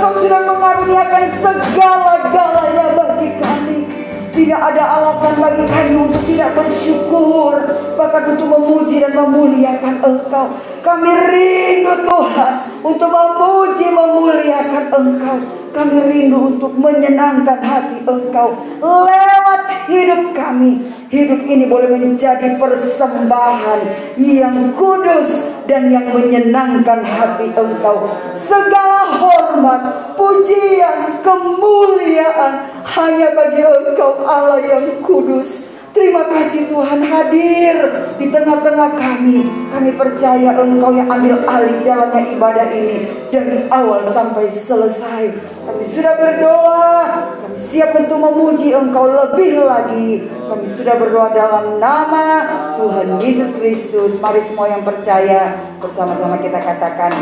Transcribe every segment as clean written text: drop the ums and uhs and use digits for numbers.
Engkau sudah mengaruniakan segala-galanya bagi kami. Tidak ada alasan bagi kami untuk tidak bersyukur, bahkan untuk memuji dan memuliakan Engkau. Kami rindu Tuhan untuk memuji, memuliakan Engkau. Kami rindu untuk menyenangkan hati Engkau lewat hidup kami. Hidup ini boleh menjadi persembahan yang kudus dan yang menyenangkan hati Engkau. Segala hormat, pujian, kemuliaan hanya bagi Engkau Allah yang kudus. Terima kasih Tuhan hadir di tengah-tengah kami. Kami percaya Engkau yang ambil alih jalannya ibadah ini dari awal sampai selesai. Kami sudah berdoa, kami siap untuk memuji Engkau lebih lagi. Kami sudah berdoa dalam nama Tuhan Yesus Kristus. Mari semua yang percaya bersama-sama kita katakan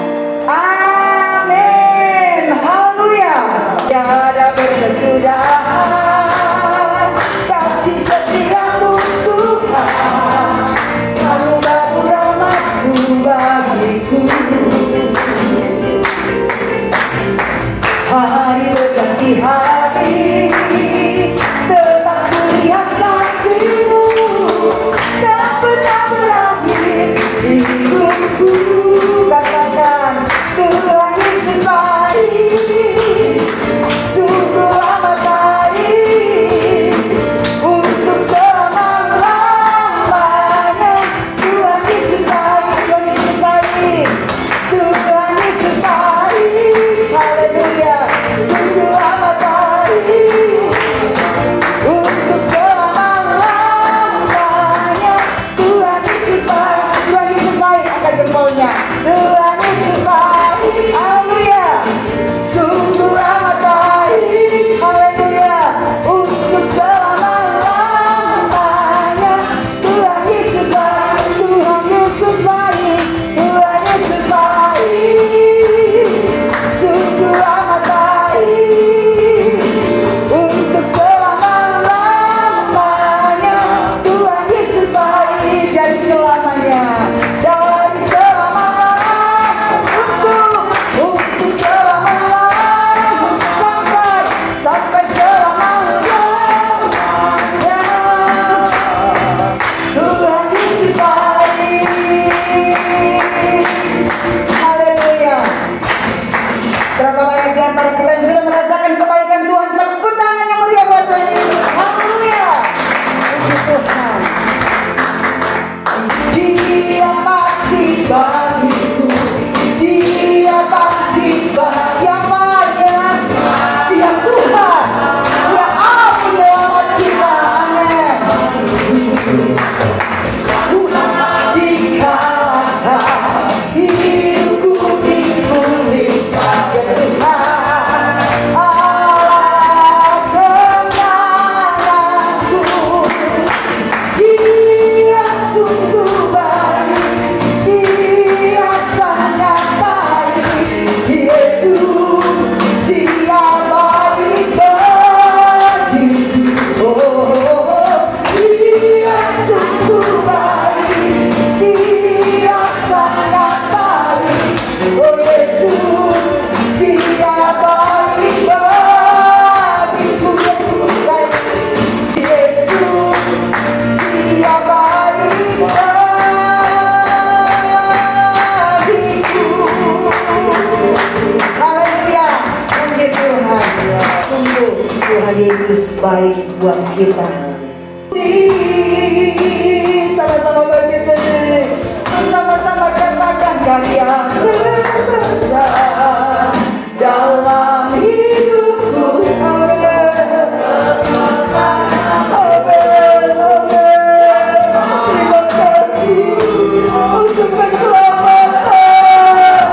amin. Haleluya. Yang ada berkesudahan, kasih setiamu Tuhan, selalu baru rahmat-Mu bagiku. Hari berganti hari, tetap kulihat kasih-Mu, tak pernah berakhir hidupku. Katakan Tuhan Yesus baik, sungguh amat baik, untuk selama-lamanya. Tuhan Yesus baik, Tuhan Yesus baik, Tuhan Yesus baik. Haleluya, sungguh amat baik, untuk selama-lamanya. Tuhan Yesus baik, Tuhan Yesus baik. Angkat jempolnya. Tuhan Yesus baik, haleluya, sungguh amat baik, haleluya, untuk selama-lamanya. Tuhan Yesus baik, Tuhan Yesus baik, Tuhan Yesus baik, sungguh amat baik, untuk selama-lamanya. Tuhan Yesus baik dari selamanya, dari selama-lamanya, untuk selama-lamanya, sampai selama-lamanya. Tuhan Yesus baik. Haleluya. Berapa banyak di antara kita yang sudah merasakan kebaikan Tuhan? Tepuk tangan yang meriah buat Tuhan Yesus. Haleluya. Puji Tuhan. Dia pasti bagiku, Dia pasti bagi siapanya. Dia Tuhan, Dia Allah penyelamat kita. Amin. Dikatakan hidupku dipulihkan, ya Tuhan, Allah kemenanganku. Dia sungguh baik, Dia sangat baik. Yesus, Dia baik bagiku. Oh, Dia sungguh baik, Dia sangat baik. Oh Yesus, Dia baik bagiku. Yesus baik, Yesus, Dia baik bagiku. Haleluya, puji Tuhan. Sungguh Tuhan Yesus baik buat kita. Sama-sama begitu, sama-sama katakan karya terbesar dalam hidupku. Amin. Amin. Terima kasih untuk keselamatan.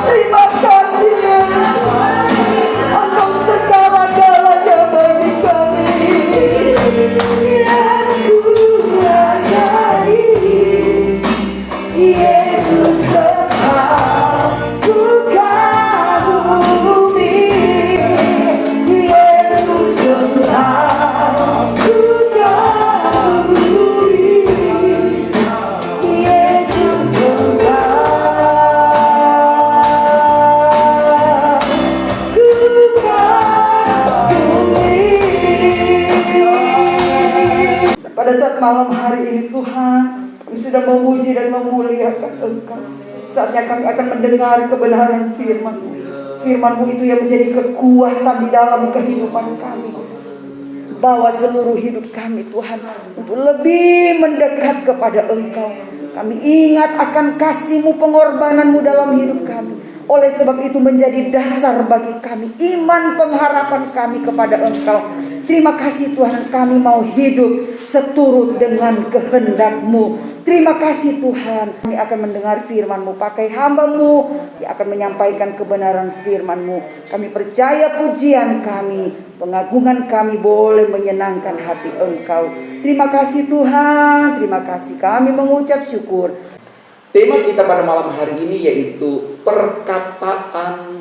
Terima kasih Yesus, Engkau segala-galanya bagi kami. Yang ku hargai, Yesus setia. malam hari ini Tuhan, kami sudah memuji dan memuliakan Engkau. Saatnya kami akan mendengar kebenaran firman-Mu. Firman-Mu itu yang menjadi kekuatan di dalam kehidupan kami. Bawa seluruh hidup kami Tuhan untuk lebih mendekat kepada Engkau. Kami ingat akan kasih-Mu, pengorbanan-Mu dalam hidup kami. Oleh sebab itu menjadi dasar bagi kami, iman pengharapan kami kepada Engkau. Terima kasih Tuhan, kami mau hidup seturut dengan kehendak-Mu. Terima kasih Tuhan, kami akan mendengar firman-Mu. Pakai hamba-Mu yang akan menyampaikan kebenaran firman-Mu. Kami percaya pujian kami, pengagungan kami boleh menyenangkan hati Engkau. Terima kasih Tuhan, terima kasih, kami mengucap syukur. Tema kita pada malam hari ini yaitu perkataan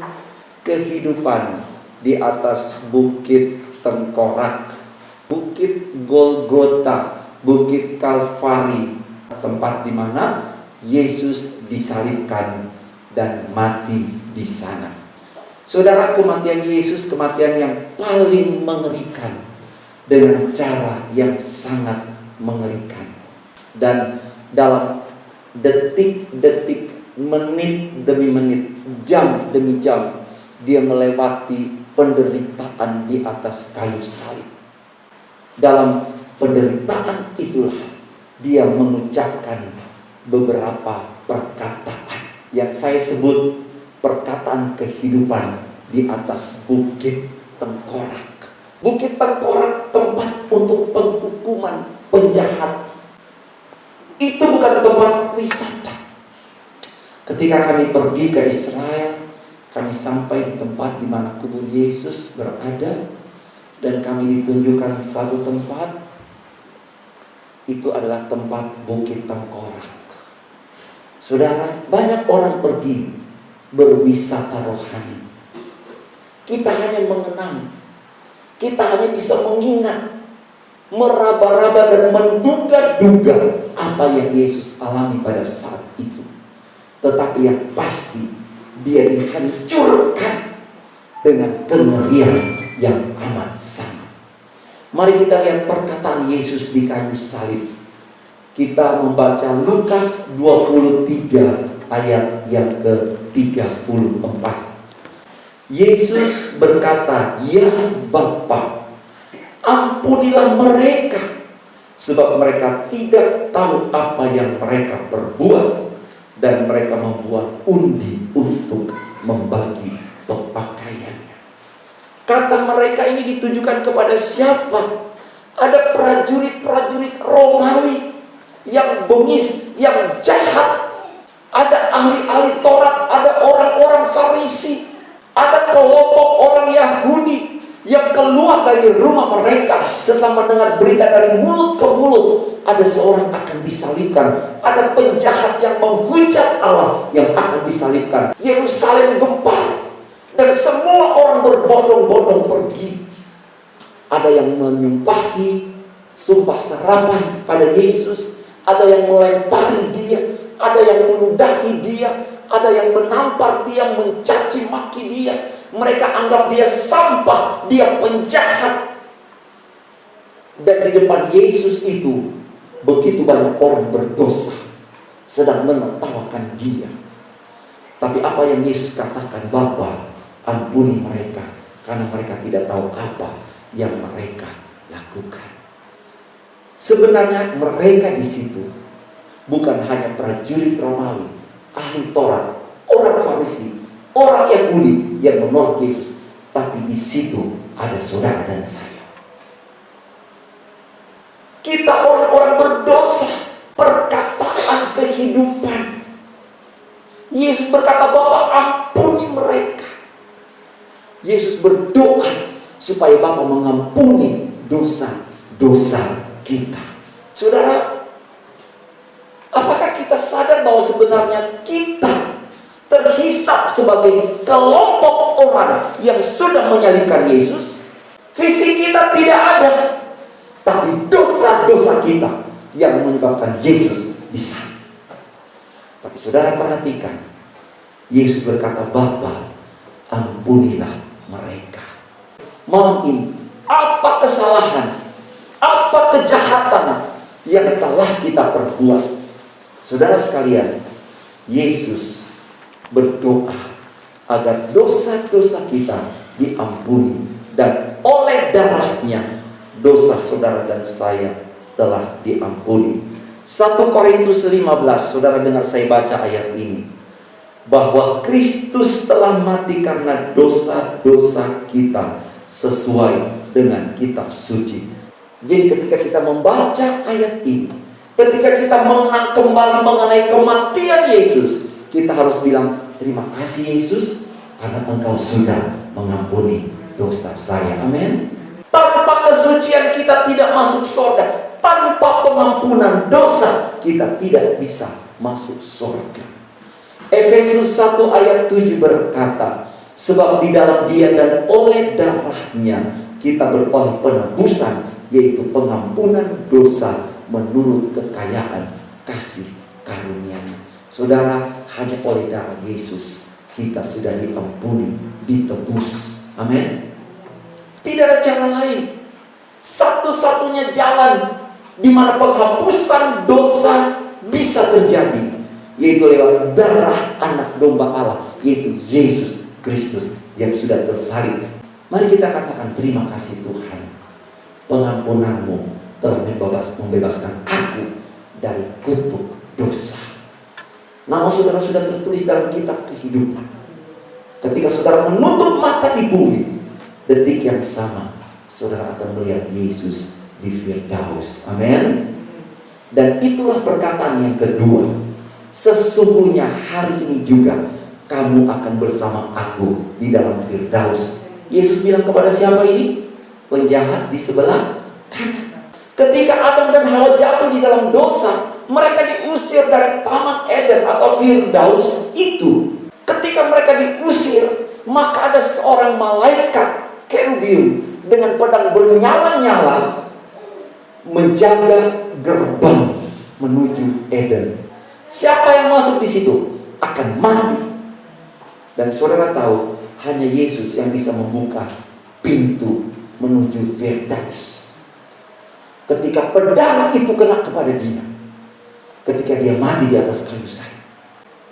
kehidupan di atas Bukit Tengkorak, Bukit Golgota, Bukit Kalvari, tempat di mana Yesus disalibkan dan mati di sana. Saudara, kematian Yesus kematian yang paling mengerikan dengan cara yang sangat mengerikan, dan dalam detik-detik, menit demi menit, jam demi jam, dia melewati penderitaan di atas kayu salib. Dalam penderitaan itulah dia mengucapkan beberapa perkataan yang saya sebut perkataan kehidupan di atas Bukit Tengkorak. Bukit Tengkorak tempat untuk penghukuman penjahat. Itu bukan tempat wisata. Ketika kami pergi ke Israel, kami sampai di tempat di mana kubur Yesus berada, dan kami ditunjukkan satu tempat. Itu adalah tempat Bukit Tengkorak. Saudara, banyak orang pergi berwisata rohani. Kita hanya mengenang, kita hanya bisa mengingat, meraba-raba dan menduga-duga apa yang Yesus alami pada saat itu. Tetapi yang pasti dia dihancurkan dengan kengerian yang amat sangat. Mari kita lihat perkataan Yesus di kayu salib. Kita membaca Lukas 23 ayat yang ke-34. Yesus berkata, "Ya Bapa, ampunilah mereka, sebab mereka tidak tahu apa yang mereka perbuat." Dan mereka membuat undi untuk membagi pakaiannya. Kata mereka ini ditujukan kepada siapa? Ada prajurit-prajurit Romawi yang bengis, yang jahat. Ada ahli-ahli Taurat, ada orang-orang Farisi, ada kelompok orang Yahudi yang keluar dari rumah mereka setelah mendengar berita dari mulut ke mulut, ada seorang akan disalibkan, ada penjahat yang menghujat Allah yang akan disalibkan. Yerusalem gempar dan semua orang berbondong-bondong pergi. Ada yang menyumpahi sumpah serapah pada Yesus, ada yang melempari dia, ada yang meludahi dia, ada yang menampar dia, mencaci maki dia. Mereka anggap dia sampah, dia penjahat. Dan di depan Yesus itu begitu banyak orang berdosa sedang menertawakan dia. Tapi apa yang Yesus katakan? "Bapa, ampuni mereka, karena mereka tidak tahu apa yang mereka lakukan." Sebenarnya mereka di situ bukan hanya prajurit Romawi, ahli Taurat, orang Farisi, orang Yahudi yang menolak Yesus, tapi di situ ada saudara dan saya. Kita orang-orang berdosa, perkataan kehidupan. Yesus berkata, "Bapa, ampuni mereka." Yesus berdoa supaya Bapa mengampuni dosa-dosa kita. Saudara, apakah kita sadar bahwa sebenarnya kita terhisap sebagai kelompok orang yang sudah menyalibkan Yesus? Fisik kita tidak ada, tapi dosa-dosa kita yang menyebabkan Yesus disalib. Tapi saudara perhatikan, Yesus berkata, "Bapa, ampunilah mereka." Malam ini, apa kesalahan, apa kejahatan, yang telah kita perbuat. Saudara sekalian, Yesus berdoa agar dosa-dosa kita diampuni, dan oleh darahnya dosa saudara dan saya telah diampuni. 1 Korintus 15, saudara dengar saya baca ayat ini, bahwa Kristus telah mati karena dosa-dosa kita sesuai dengan kitab suci. Jadi ketika kita membaca ayat ini, ketika kita mengenang kembali mengenai kematian Yesus, kita harus bilang, terima kasih Yesus, karena Engkau sudah mengampuni dosa saya. Amin. Tanpa kesucian kita tidak masuk surga. Tanpa pengampunan dosa kita tidak bisa masuk surga. Efesus 1 ayat 7 berkata, sebab di dalam Dia dan oleh darahnya kita beroleh penebusan, yaitu pengampunan dosa menurut kekayaan kasih karunia-Nya. Saudara, hanya oleh darah Yesus kita sudah diampuni, ditebus. Amin. Tidak ada cara lain. Satu-satunya jalan di mana penghapusan dosa bisa terjadi, yaitu lewat darah anak domba Allah, yaitu Yesus Kristus yang sudah tersalib. Mari kita katakan, terima kasih Tuhan, pengampunanmu telah membebaskan aku dari kutuk dosa. Nama saudara sudah tertulis dalam kitab kehidupan. Ketika saudara menutup mata di bumi, detik yang sama saudara akan melihat Yesus di Firdaus. Amin. Dan itulah perkataan yang kedua, sesungguhnya hari ini juga kamu akan bersama aku di dalam Firdaus. Yesus bilang kepada siapa ini? Penjahat di sebelah kanan. Ketika Adam dan Hawa jatuh di dalam dosa, mereka diusir dari Taman Eden atau Firdaus itu. Ketika mereka diusir, maka ada seorang malaikat kerubium dengan pedang bernyala-nyala menjaga gerbang menuju Eden. Siapa yang masuk di situ akan mati. Dan saudara tahu, hanya Yesus yang bisa membuka pintu menuju Firdaus. Ketika pedang itu kena kepada dia, ketika dia mati di atas kayu salib.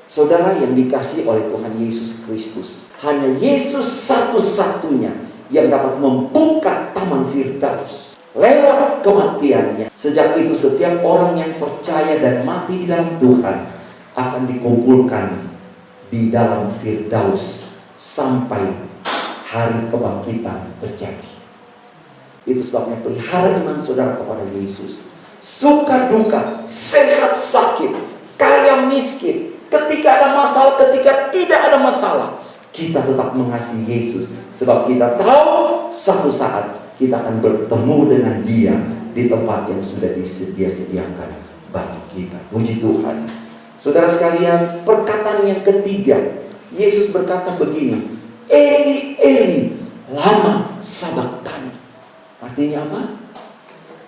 Saudara yang dikasihi oleh Tuhan Yesus Kristus, hanya Yesus satu-satunya yang dapat membuka taman Firdaus lewat kematiannya. Sejak itu setiap orang yang percaya dan mati di dalam Tuhan akan dikumpulkan di dalam Firdaus sampai hari kebangkitan terjadi. Itu sebabnya pelihara iman saudara kepada Yesus. Suka duka, sehat sakit, kaya miskin, ketika ada masalah, ketika tidak ada masalah, kita tetap mengasihi Yesus. Sebab kita tahu satu saat kita akan bertemu dengan Dia di tempat yang sudah disediakan bagi kita. Puji Tuhan. Saudara sekalian, perkataan yang ketiga, Yesus berkata begini, Eli, Eli, lama sabachthani. Artinya apa?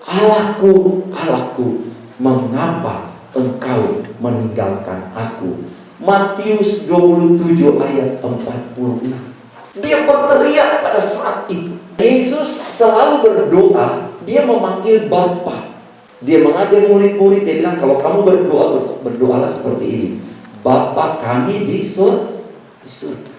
Allahku, Allahku, mengapa engkau meninggalkan aku? Matius 27 ayat 46. Dia berteriak pada saat itu. Yesus selalu berdoa, dia memanggil Bapa. Dia mengajar murid-murid, dia bilang, kalau kamu berdoa, berdoalah seperti ini. Bapa kami di surga.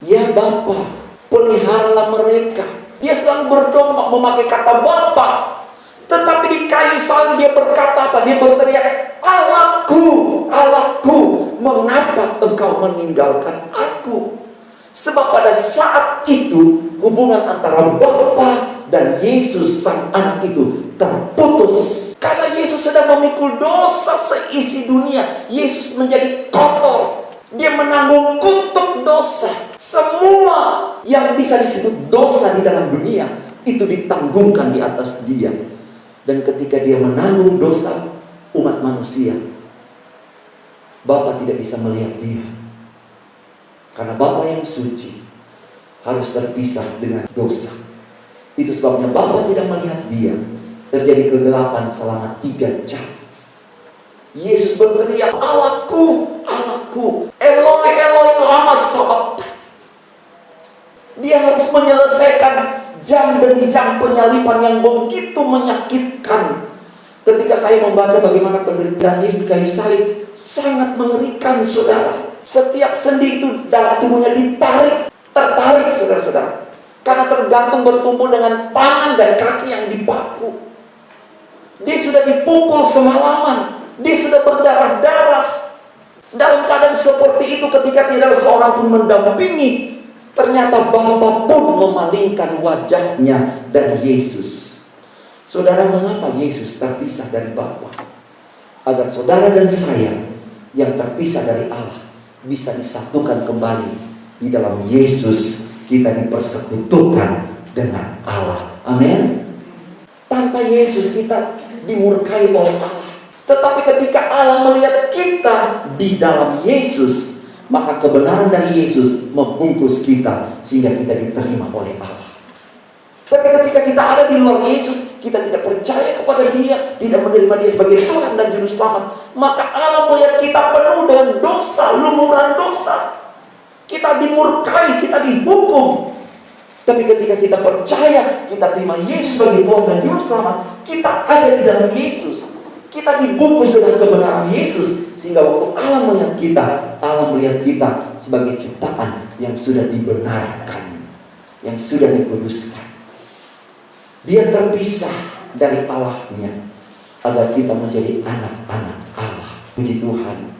Ya Bapa, peliharalah mereka. Dia selalu berdoa memakai kata Bapa. Tetapi di kayu salib dia berkata apa? Dia berteriak, Allahku, Allahku, mengapa engkau meninggalkan aku? Sebab pada saat itu hubungan antara Bapa dan Yesus sang anak itu terputus. Karena Yesus sedang memikul dosa seisi dunia. Yesus menjadi kotor. Dia menanggung kutuk dosa. Semua yang bisa disebut dosa di dalam dunia itu ditanggungkan di atas dia. Dan ketika dia menanggung dosa umat manusia, Bapa tidak bisa melihat dia. Karena Bapa yang suci harus terpisah dengan dosa. Itu sebabnya Bapa tidak melihat dia. Terjadi kegelapan selama 3 jam. Yesus berteriak, Allahku, Allahku, Eloi, Eloi, lama sabachthani. Dia harus menyelesaikan jam demi jam penyalipan yang begitu menyakitkan. Ketika saya membaca bagaimana penderitaan Yesus di kayu salib, sangat mengerikan, saudara. Setiap sendi itu dalam tubuhnya tertarik, saudara-saudara. Karena tergantung bertumpul dengan tangan dan kaki yang dipaku. Dia sudah dipukul semalaman. Dia sudah berdarah-darah. Dalam keadaan seperti itu, ketika tidak seorang pun mendampingi, ternyata Bapa pun memalingkan wajahnya dari Yesus. Saudara, mengapa Yesus terpisah dari Bapa? Agar saudara dan saya yang terpisah dari Allah bisa disatukan kembali di dalam Yesus. Kita dipersekutukan dengan Allah. Amin. Tanpa Yesus kita dimurkai oleh Allah. Tetapi ketika Allah melihat kita di dalam Yesus, maka kebenaran dari Yesus membungkus kita sehingga kita diterima oleh Allah. Tapi ketika kita ada di luar Yesus, kita tidak percaya kepada Dia, tidak menerima Dia sebagai Tuhan dan Juru Selamat, maka Allah melihat kita penuh dengan dosa, lumuran dosa. Kita dimurkai, kita dihukum. Tapi ketika kita percaya, kita terima Yesus sebagai Tuhan dan Juru Selamat, kita ada di dalam Yesus. Kita dibungkus dengan kebenaran Yesus. Sehingga waktu Allah melihat kita sebagai ciptaan yang sudah dibenarkan, yang sudah dikuduskan. Dia terpisah dari Allahnya agar kita menjadi anak-anak Allah. Puji Tuhan.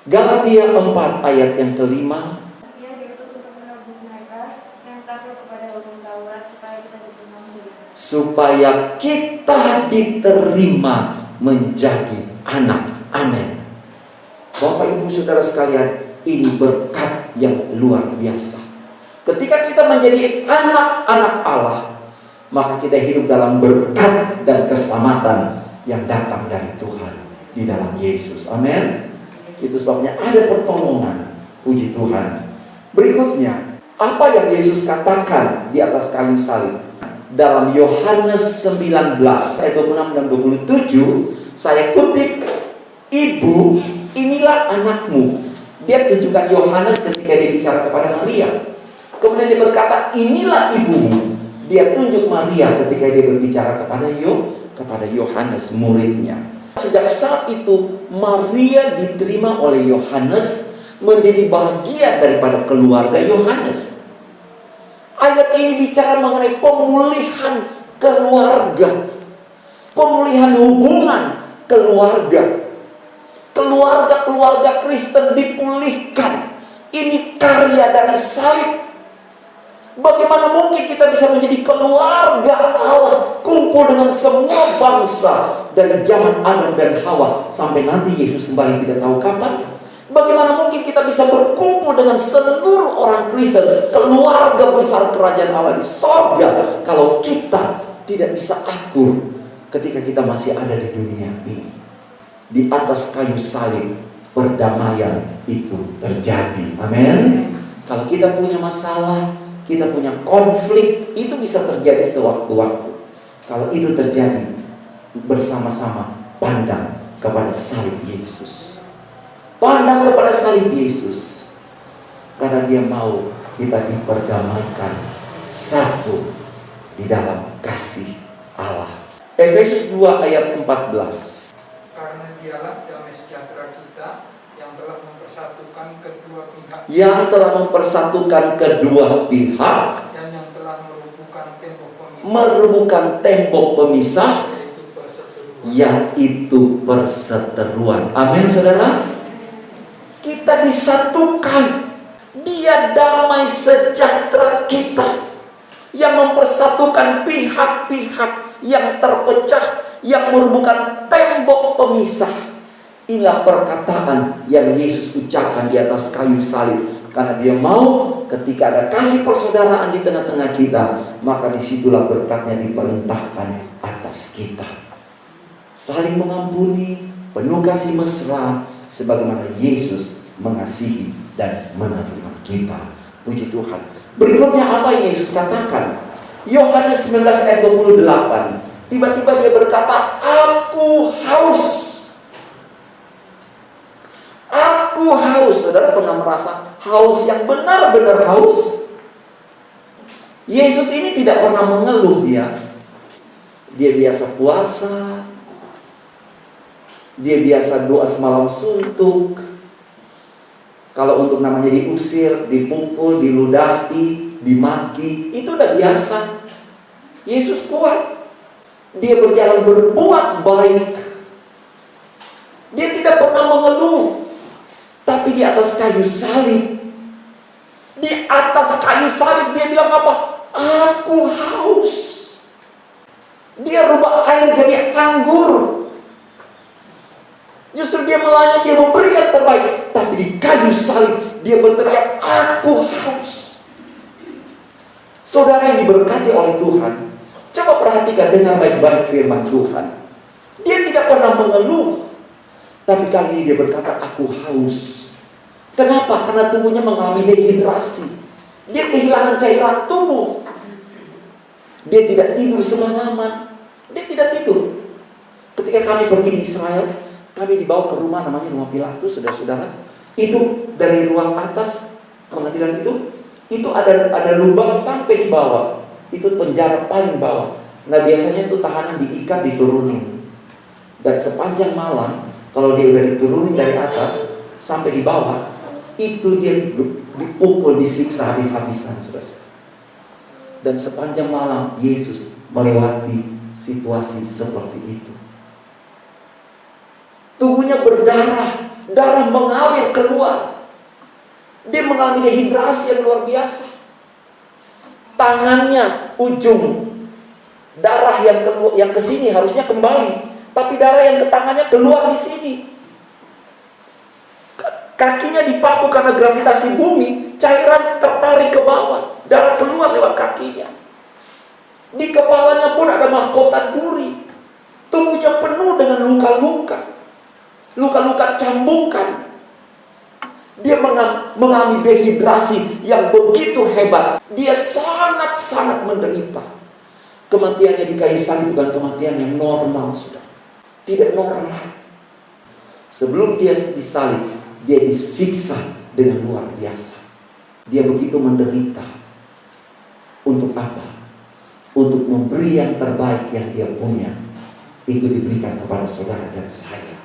Galatia 4 ayat yang kelima. Dia diutus untuk menebus mereka yang takluk kepada hukum Taurat supaya kita diterima menjadi. Supaya kita diterima menjadi anak. Amin. Bapak Ibu Saudara sekalian, ini berkat yang luar biasa. Ketika kita menjadi anak-anak Allah, maka kita hidup dalam berkat dan keselamatan yang datang dari Tuhan di dalam Yesus. Amin. Itu sebabnya ada pertolongan. Puji Tuhan. Berikutnya, apa yang Yesus katakan di atas kayu salib? Dalam Yohanes 19 ayat 26 dan 27, saya kutip, "Ibu, inilah anakmu." Dia tunjukkan Yohanes ketika dia bicara kepada Maria. Kemudian dia berkata, "Inilah ibumu." Dia tunjuk Maria ketika dia berbicara kepada Yohanes, muridnya. Sejak saat itu Maria diterima oleh Yohanes menjadi bagian daripada keluarga Yohanes. Ayat ini bicara mengenai pemulihan keluarga, pemulihan hubungan keluarga. Keluarga Kristen dipulihkan. Ini karya dari salib. Bagaimana mungkin kita bisa menjadi keluarga Allah, kumpul dengan semua bangsa dari zaman Adam dan Hawa sampai nanti Yesus kembali tidak tahu kapan? Bagaimana mungkin kita bisa berkumpul dengan seluruh orang Kristen, keluarga besar kerajaan Allah di sorga, kalau kita tidak bisa akur ketika kita masih ada di dunia ini? Di atas kayu salib perdamaian itu terjadi. Amin. Kalau kita punya masalah, kita punya konflik, itu bisa terjadi sewaktu-waktu. Kalau itu terjadi, bersama-sama pandang kepada salib Yesus. Pandang kepada salib Yesus. Karena Dia mau kita diperdamaikan satu di dalam kasih Allah. Efesus 2 ayat 14. Karena Dialah damai sejahtera kita yang telah mempersatukan kedua pihak. Dan yang telah merubuhkan tembok pemisah. Yaitu perseteruan. Amin, saudara. Kita disatukan. Dia damai sejahtera kita yang mempersatukan pihak-pihak yang terpecah, yang merubuhkan tembok pemisah. Inilah perkataan yang Yesus ucapkan di atas kayu salib. Karena Dia mau ketika ada kasih persaudaraan di tengah-tengah kita, maka disitulah berkatnya diperintahkan atas kita. Saling mengampuni, penuh kasih mesra, sebagaimana Yesus mengasihi dan menerima kita. Puji Tuhan. Berikutnya apa yang Yesus katakan? Yohanes 19 ayat 28. Tiba-tiba Dia berkata, "Aku haus." Aku haus. Saudara pernah merasa haus yang benar-benar haus? Yesus ini tidak pernah mengeluh. Dia biasa puasa, Dia biasa doa semalam suntuk. Kalau untuk namanya diusir, dipukul, diludahi, dimaki, itu udah biasa. Yesus kuat. Dia berjalan berbuat baik. Dia tidak pernah mengeluh. Tapi di atas kayu salib, di atas kayu salib dia bilang apa? Aku haus. Dia rubah air jadi anggur. Justru dia melayani, dia memberi yang terbaik. Tapi di kayu salib dia berteriak, aku haus. Saudara yang diberkati oleh Tuhan, coba perhatikan, dengar baik-baik firman Tuhan. Dia tidak pernah mengeluh. Tapi kali ini dia berkata, aku haus. Kenapa? Karena tubuhnya mengalami dehidrasi. Dia kehilangan cairan tubuh. Dia tidak tidur semalaman. Dia tidak tidur. Ketika kami pergi di Israel, kami dibawa ke rumah, namanya rumah Pilatus, saudara-saudara. Itu dari ruang atas pengadilan itu ada lubang sampai di bawah. Itu penjara paling bawah. Nah biasanya itu tahanan diikat, diturunin. Dan sepanjang malam, kalau dia udah diturunin dari atas sampai di bawah, itu dia dipukul, disiksa habis-habisan, saudara-saudara. Dan sepanjang malam Yesus melewati situasi seperti itu. Tubuhnya berdarah, darah mengalir keluar. Dia mengalami dehidrasi yang luar biasa. Tangannya, ujung darah yang keluar, yang ke sini harusnya kembali, tapi darah yang ke tangannya keluar di sini. Kakinya dipaku karena gravitasi bumi, cairan tertarik ke bawah, darah keluar lewat kakinya. Di kepalanya pun ada mahkota duri. Tubuhnya penuh dengan luka-luka, luka-luka cambukan. Dia mengalami dehidrasi yang begitu hebat. Dia sangat-sangat menderita. Kematiannya di kayu salib bukan kematian yang normal, sudah. Tidak normal. Sebelum dia disalib, dia disiksa dengan luar biasa. Dia begitu menderita. Untuk apa? Untuk memberi yang terbaik yang dia punya. Itu diberikan kepada saudara dan saya.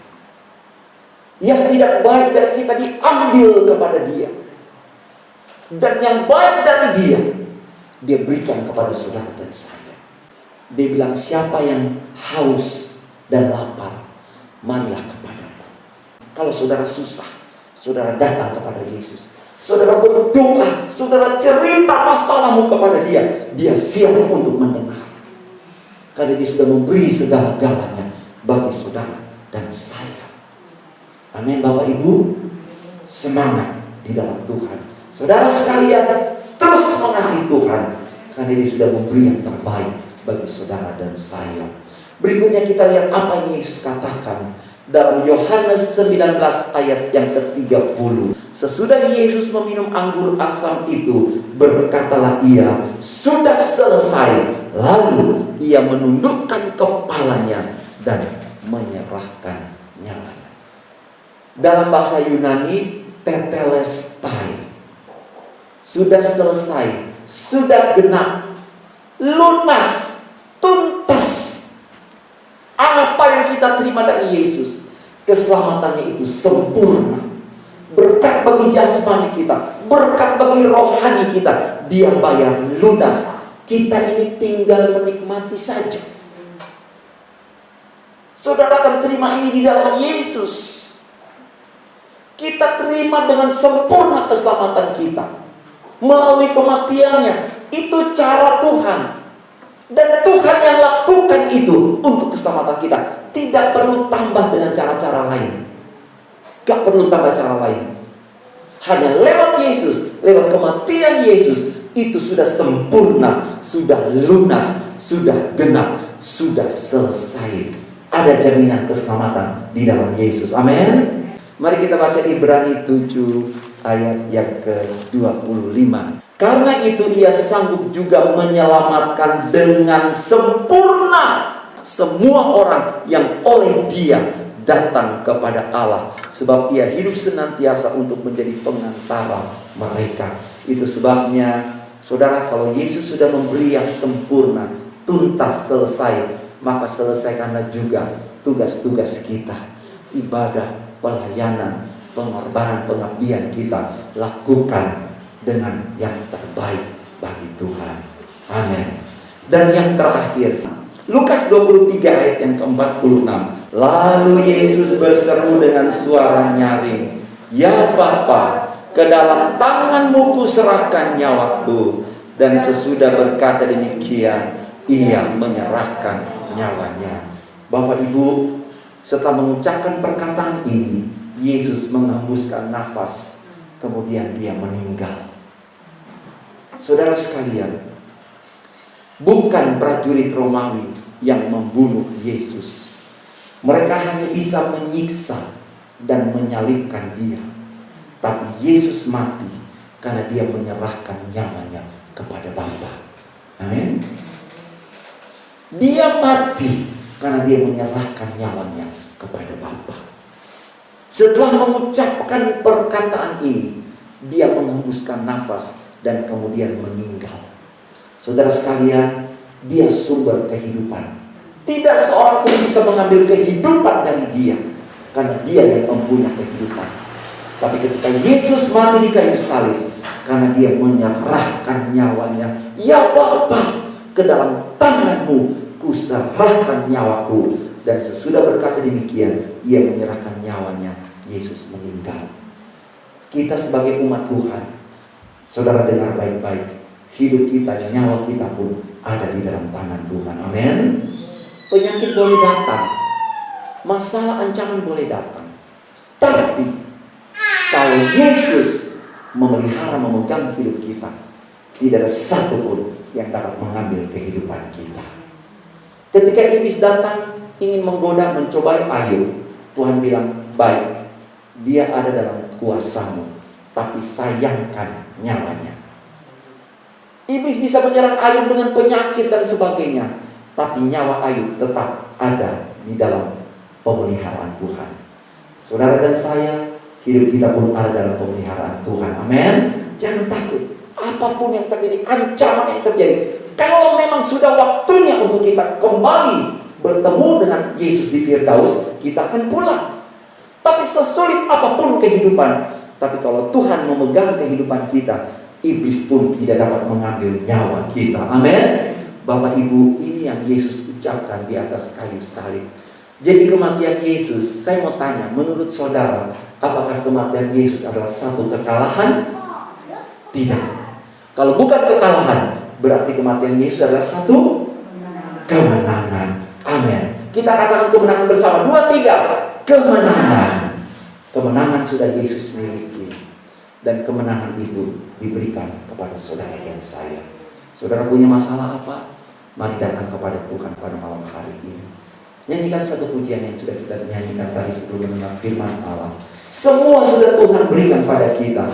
Yang tidak baik dari kita diambil kepada dia. Dan yang baik dari dia, dia berikan kepada saudara dan saya. Dia bilang, siapa yang haus dan lapar, marilah kepadaku. Kalau saudara susah, saudara datang kepada Yesus. Saudara berdoa, saudara cerita masalahmu kepada dia. Dia siap untuk mendengar. Karena dia sudah memberi segala-galanya bagi saudara dan saya. Amin, Bapak Ibu. Semangat di dalam Tuhan. Saudara sekalian, terus mengasihi Tuhan. Karena dia sudah memberi yang terbaik bagi saudara dan saya. Berikutnya kita lihat apa yang Yesus katakan dalam Yohanes 19 ayat yang ke-30. Sesudah Yesus meminum anggur asam itu, berkatalah ia, sudah selesai. Lalu ia menundukkan kepalanya dan menyerahkan nyawanya. Dalam bahasa Yunani, tetelestai. Sudah selesai, sudah genap, lunas, tuntas. Apa yang kita terima dari Yesus, keselamatannya itu sempurna. Berkat bagi jasmani kita, berkat bagi rohani kita, dia bayar lunas. Kita ini tinggal menikmati saja. Saudara akan terima ini di dalam Yesus. Kita terima dengan sempurna keselamatan kita melalui kematiannya. Itu cara Tuhan. Dan Tuhan yang lakukan itu untuk keselamatan kita. Tidak perlu tambah dengan cara-cara lain. Gak perlu tambah cara lain. Hanya lewat Yesus, lewat kematian Yesus, itu sudah sempurna, sudah lunas, sudah genap, sudah selesai. Ada jaminan keselamatan di dalam Yesus. Amin. Mari kita baca Ibrani 7 ayat yang ke-25. Karena itu ia sanggup juga menyelamatkan dengan sempurna semua orang yang oleh dia datang kepada Allah. Sebab ia hidup senantiasa untuk menjadi pengantara mereka. Itu sebabnya, saudara, kalau Yesus sudah memberi yang sempurna, tuntas, selesai, maka selesaikanlah juga tugas-tugas kita. ibadah, pelayanan, pengorbanan, pengabdian kita lakukan dengan yang terbaik bagi Tuhan. Amin. Dan yang terakhir, Lukas 23 ayat yang ke-46. Lalu Yesus berseru dengan suara nyaring, "Ya Bapa, ke dalam tangan-Mu kuserahkan nyawaku." Dan sesudah berkata demikian, Ia menyerahkan nyawanya. Bapak Ibu, setelah mengucapkan perkataan ini, Yesus menghembuskan nafas, kemudian Dia meninggal. Saudara sekalian, bukan prajurit Romawi yang membunuh Yesus. Mereka hanya bisa menyiksa dan menyalibkan Dia. Tapi Yesus mati karena Dia menyerahkan nyawanya kepada Bapa. Amin. Dia mati karena Dia menyerahkan nyawanya kepada Bapa. Setelah mengucapkan perkataan ini, Dia menghembuskan nafas dan kemudian meninggal. Saudara sekalian, Dia sumber kehidupan. Tidak seorang pun bisa mengambil kehidupan dari Dia, karena Dia yang mempunyai kehidupan. Tapi ketika Yesus mati di kayu salib, karena Dia menyerahkan nyawanya, "Ya Bapa, ke dalam tangan-Mu kuserahkan nyawaku." Dan sesudah berkata demikian, Ia menyerahkan nyawanya. Yesus meninggal. Kita sebagai umat Tuhan, saudara dengar baik-baik, hidup kita, nyawa kita pun ada di dalam tangan Tuhan. Amin. Penyakit boleh datang, masalah ancaman boleh datang, tapi kalau Yesus memelihara, memegang hidup kita, tidak ada satu pun yang dapat mengambil kehidupan kita. Ketika iblis datang ingin menggoda, mencobai Ayub, Tuhan bilang, "Baik, dia ada dalam kuasa-Mu, tapi sayangkan nyawanya." Iblis bisa menyerang Ayub dengan penyakit dan sebagainya, tapi nyawa Ayub tetap ada di dalam pemeliharaan Tuhan. Saudara dan saya, hidup kita pun ada dalam pemeliharaan Tuhan. Amin. Jangan takut. Apapun yang terjadi, ancaman yang terjadi, kalau memang sudah waktunya untuk kita kembali bertemu dengan Yesus di Firdaus, kita akan pulang. Tapi sesulit apapun kehidupan, tapi kalau Tuhan memegang kehidupan kita, iblis pun tidak dapat mengambil nyawa kita. Amin. Bapak Ibu, ini yang Yesus ucapkan di atas kayu salib. Jadi kematian Yesus, saya mau tanya, menurut saudara, apakah kematian Yesus adalah satu kekalahan? Tidak. Kalau bukan kekalahan, berarti kematian Yesus adalah satu kemenangan. Amin. Kita katakan kemenangan bersama. 2, 3. Kemenangan. Kemenangan sudah Yesus miliki. Dan kemenangan itu diberikan kepada saudara dan saya. Saudara punya masalah apa? Mari datang kepada Tuhan pada malam hari ini. Nyanyikan satu pujian yang sudah kita nyanyikan tadi sebelum mendengar firman Allah. Semua sudah Tuhan berikan pada kita.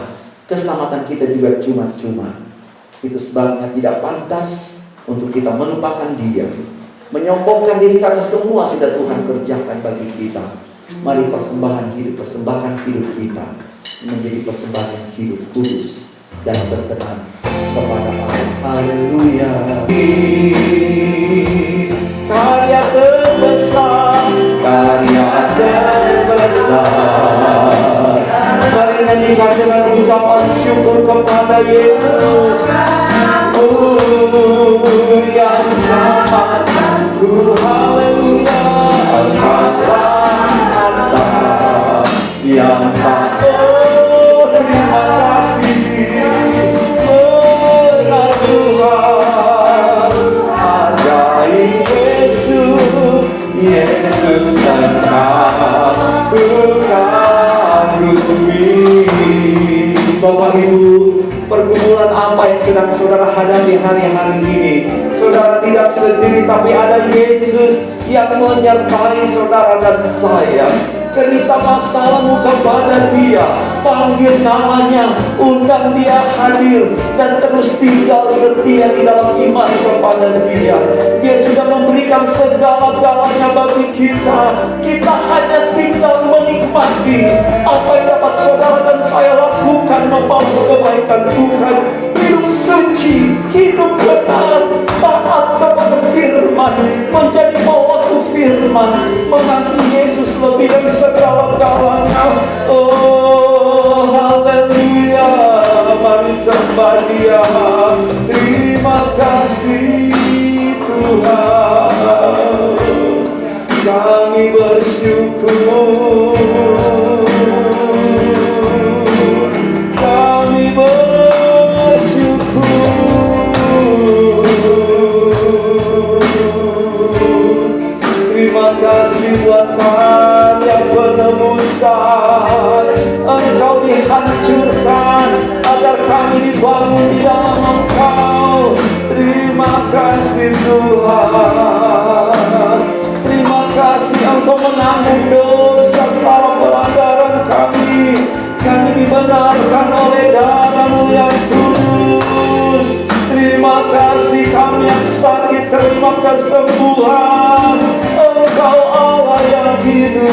Keselamatan kita juga cuma-cuma. Itu sebabnya tidak pantas untuk kita melupakan Dia, menyombongkan diri, karena semua sudah Tuhan kerjakan bagi kita. Mari persembahkan hidup kita menjadi persembahan yang hidup, kudus dan berkenan kepada Allah. Haleluya. Karya terbesar, mari nyanyikan dengan ucapan syukur kepada Yesus. Yang selamatkanku, haleluya. Angkatlah yang tak, terima kasih. Benar Tuhan, hargai Yesus. Yesus tetap kagumi. Bapak Ibu, pergumulan apa yang sedang saudara hadapi hari-hari ini, saudara tidak sendiri, tapi ada Yesus yang menyertai saudara dan saya. Cerita masalahmu kepada Dia, panggil namanya, undang Dia hadir, dan terus tinggal setia di dalam iman kepada Dia. Dia sudah memberikan segala-galanya bagi kita. Kita hanya tinggal menikmati apa yang dapat saudara dan saya lakukan, membalas kebaikan Tuhan. Hidup suci, hidup benar, taat kepada firman, menjadi pelaku firman, mengasihi Yesus lebih dari segala kasih buatkan yang penebusan. Engkau dihancurkan agar kami dibangun di dalam Engkau. Terima kasih Tuhan. Terima kasih Engkau menanggung dosa selama pelanggaran kami. Kami dibenarkan oleh darah-Mu yang kudus. Terima kasih kami yang sakit terima kesembuhan. Engkau Allah yang hidup.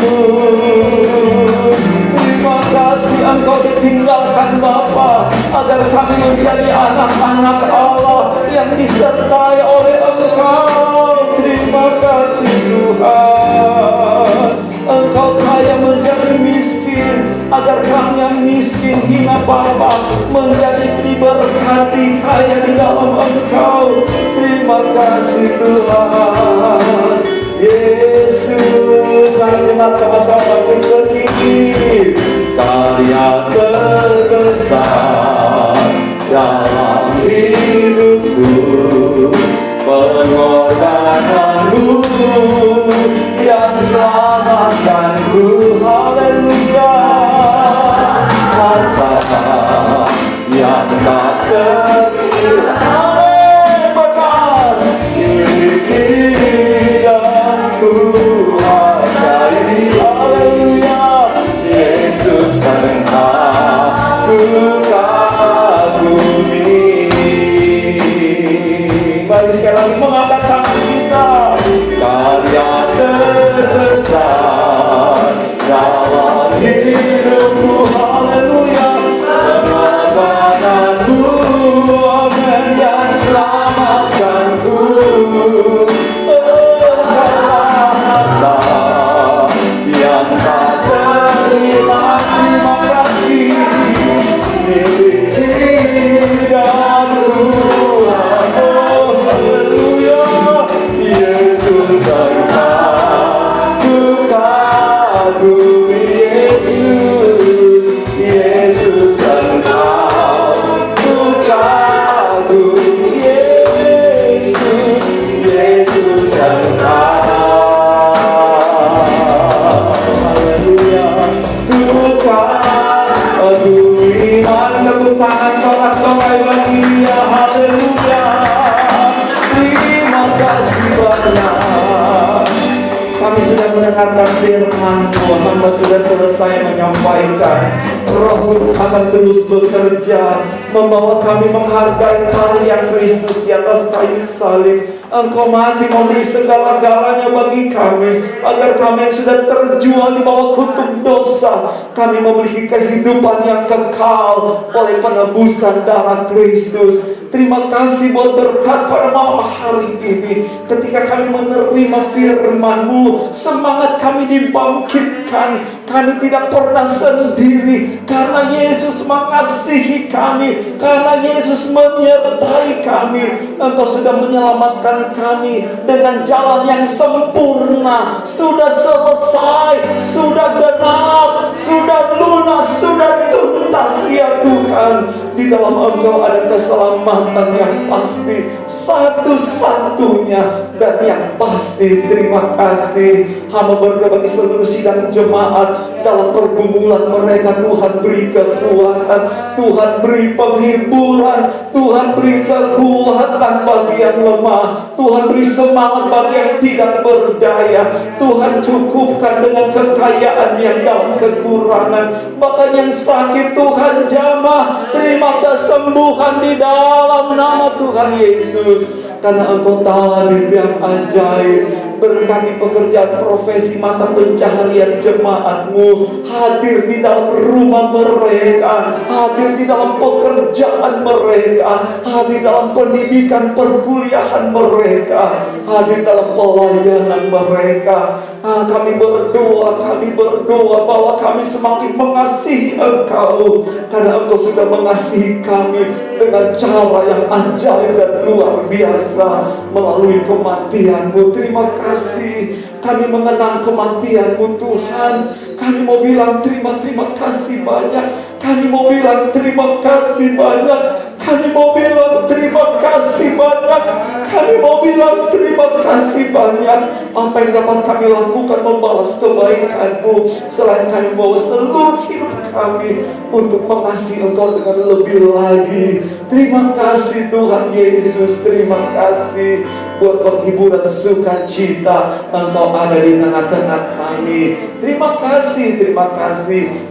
Terima kasih Engkau ditinggalkan Bapa agar kami menjadi anak-anak Allah yang disertai oleh Engkau. Terima kasih Tuhan. Engkau kaya menjadi miskin agar kami yang miskin hina Bapa menjadi diberkati kaya di dalam Engkau. Terima kasih Tuhan Yesus. Mari jemaat sama-sama bernyanyi. Karya terbesar dalam hidupku, pengorbanan-Mu yang selamatkanku. Haleluya. Harta yang tak terkira benar miliki dan ku hargai. Haleluya. Yesus Engkau ku kagumi. Mari sekali lagi mengangkat tangan kita. Karya terbesar dalam hidupku. Haleluya. Pengorbanan-Mu, amin, yang selamatkanku. Engkaulah yang tak terhilang. Terima kasih miliki dan Tuhan. Oh haleluya. Yesus Engkau ku kagumi. Yesus, Yesus Engkau ku kagumi. Yesus, Yesus Engkau. Haleluya. Tuhan kagumi. Mari tepuk tangan sorak-sorai bagi Dia. Haleluya. Terima kasih banyak. Kami sudah mendengarkan firman Tuhan, hamba sudah selesai menyampaikan. Roh Kudus akan terus bekerja, membawa kami menghargai karya Kristus di atas kayu salib. Engkau mati memberi segala-galanya bagi kami, agar kami yang sudah terjual di bawah kutuk dosa, kami memiliki kehidupan yang kekal oleh penebusan darah Kristus. Terima kasih buat berkat pada malam hari ini. Ketika kami menerima firman-Mu, semangat kami dibangkitkan. Kami tidak pernah sendiri, karena Yesus mengasihi kami, karena Yesus menyertai kami. Engkau sudah menyelamatkan kami dengan jalan yang sempurna. Sudah selesai, sudah genap, sudah lunas, sudah tuntas ya Tuhan. Di dalam Engkau ada keselamatan yang pasti, satu-satunya dan yang pasti. Terima kasih. Hamba berdoa bagi seluruh sidang jemaat dalam pergumulan mereka. Tuhan beri kekuatan, Tuhan beri penghiburan, Tuhan beri kekuatan bagi yang lemah, Tuhan beri semangat bagi yang tidak berdaya. Tuhan cukupkan dengan kekayaan yang dalam kekurangan. Bahkan yang sakit Tuhan jamah. Terima kesembuhan di dalam nama Tuhan Yesus. Karena Engkau tabib yang ajaib. Berkati pekerjaan profesi mata pencaharian jemaat-Mu, hadir di dalam rumah mereka, hadir di dalam pekerjaan mereka, hadir dalam pendidikan perkuliahan mereka, hadir dalam pelayanan mereka. Kami berdoa bahwa kami semakin mengasihi Engkau, karena Engkau sudah mengasihi kami dengan cara yang ajaib dan luar biasa melalui kematian-Mu. Terima kasih. Kami mengenang kematian-Mu Tuhan. Kami mau bilang terima kasih banyak. Kami mau bilang terima kasih banyak. Kami mau bilang terima kasih banyak. Kami mau bilang terima kasih banyak apa yang dapat kami lakukan membalas kebaikan-Mu. Selain kami bawa seluruh hidup kami untuk mengasihi Engkau dengan lebih lagi. Terima kasih Tuhan Yesus, terima kasih buat penghiburan sukacita Engkau ada di tengah-tengah kami. Terima kasih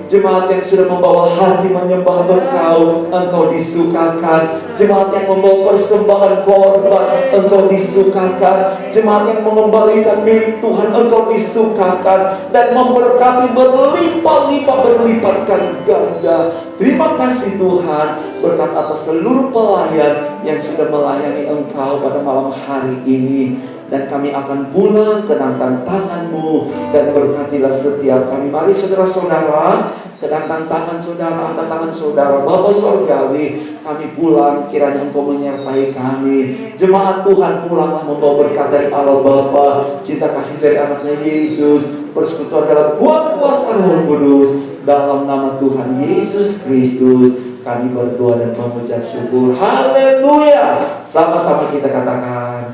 jemaat yang sudah membawa hati menyembah Engkau, Engkau disukakan. Jemaat yang membawa persembahan korban, Engkau disukakan. Jemaat yang mengembalikan milik Tuhan, Engkau disukakan. Dan memberkati berlimpah-limpah, berlipat kali ganda. Terima kasih Tuhan, berkat atas seluruh pelayan yang sudah melayani Engkau pada malam hari ini. Dan kami akan pulang kenangkan tangan-Mu, dan berkatilah setiap kami. Mari saudara-saudara, kenangkan tangan saudara, angkat tangan saudara. Bapa Sorgawi, kami pulang, kiranya Engkau menyertai kami. Jemaat Tuhan, pulanglah membawa berkat dari Allah Bapa, cinta kasih dari anaknya Yesus, persekutuan dalam kuat kuasa Roh Kudus. Dalam nama Tuhan Yesus Kristus kami berdoa dan mengucap syukur. Haleluya. Sama-sama kita katakan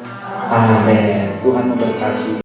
amin. Tuhan memberkati.